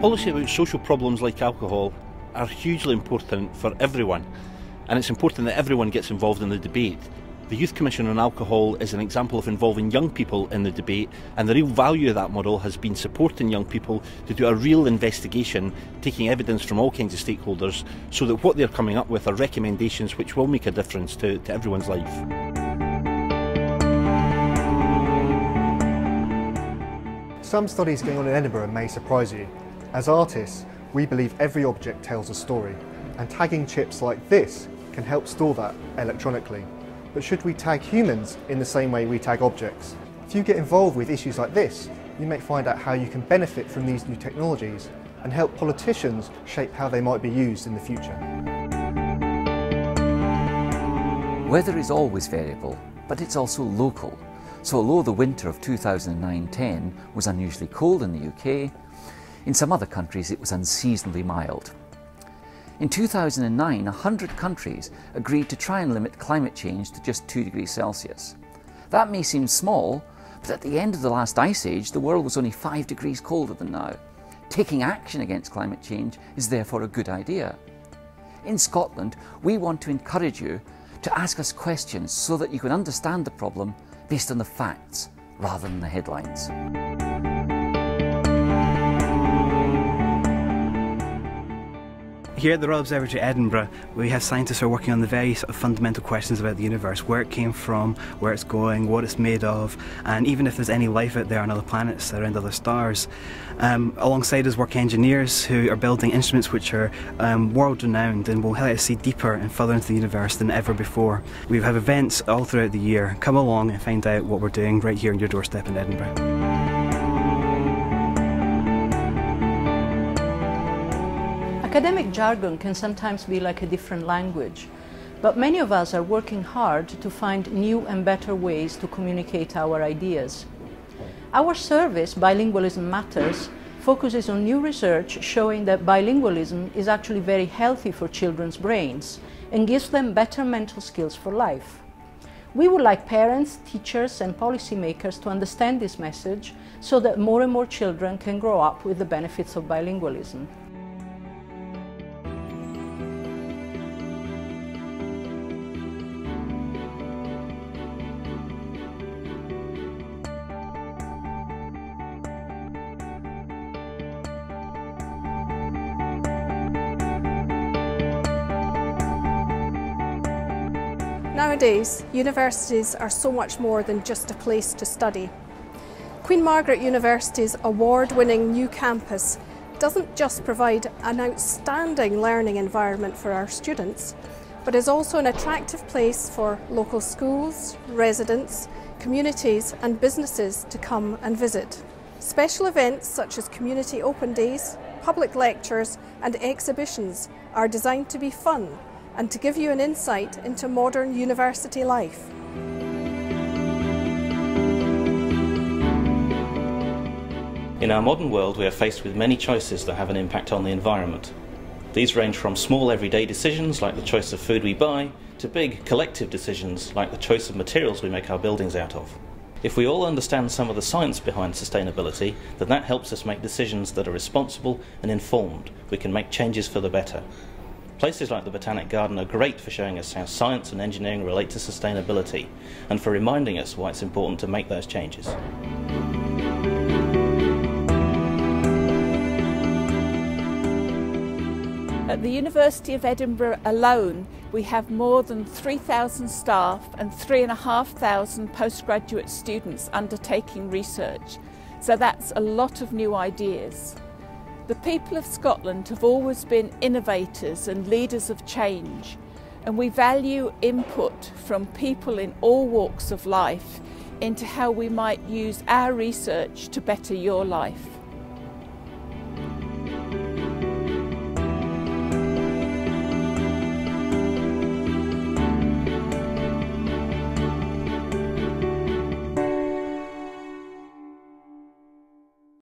Policy about social problems like alcohol are hugely important for everyone, and it's important that everyone gets involved in the debate. The Youth Commission on Alcohol is an example of involving young people in the debate, and the real value of that model has been supporting young people to do a real investigation, taking evidence from all kinds of stakeholders, so that what they're coming up with are recommendations which will make a difference to everyone's life. Some studies going on in Edinburgh may surprise you. As artists, we believe every object tells a story, and tagging chips like this can help store that electronically. But should we tag humans in the same way we tag objects? If you get involved with issues like this, you may find out how you can benefit from these new technologies and help politicians shape how they might be used in the future. Weather is always variable, but it's also local. So although the winter of 2009-10 was unusually cold in the UK, in some other countries it was unseasonably mild. In 2009, 100 countries agreed to try and limit climate change to just 2 degrees Celsius. That may seem small, but at the end of the last ice age, the world was only 5 degrees colder than now. Taking action against climate change is therefore a good idea. In Scotland, we want to encourage you to ask us questions so that you can understand the problem based on the facts rather than the headlines. Here at the Royal Observatory Edinburgh, we have scientists who are working on the very sort of fundamental questions about the universe, where it came from, where it's going, what it's made of, and even if there's any life out there on other planets, around other stars. Alongside us work engineers who are building instruments which are world-renowned and will help us see deeper and further into the universe than ever before. We have events all throughout the year. Come along and find out what we're doing right here on your doorstep in Edinburgh. Academic jargon can sometimes be like a different language, but many of us are working hard to find new and better ways to communicate our ideas. Our service, Bilingualism Matters, focuses on new research showing that bilingualism is actually very healthy for children's brains and gives them better mental skills for life. We would like parents, teachers and policymakers to understand this message so that more and more children can grow up with the benefits of bilingualism. Nowadays, universities are so much more than just a place to study. Queen Margaret University's award-winning new campus doesn't just provide an outstanding learning environment for our students, but is also an attractive place for local schools, residents, communities and businesses to come and visit. Special events such as community open days, public lectures and exhibitions are designed to be fun and to give you an insight into modern university life. In our modern world, we are faced with many choices that have an impact on the environment. These range from small everyday decisions like the choice of food we buy, to big collective decisions like the choice of materials we make our buildings out of. If we all understand some of the science behind sustainability, then that helps us make decisions that are responsible and informed. We can make changes for the better. Places like the Botanic Garden are great for showing us how science and engineering relate to sustainability, and for reminding us why it's important to make those changes. At the University of Edinburgh alone, we have more than 3,000 staff and 3,500 postgraduate students undertaking research, so that's a lot of new ideas. The people of Scotland have always been innovators and leaders of change, and we value input from people in all walks of life into how we might use our research to better your life.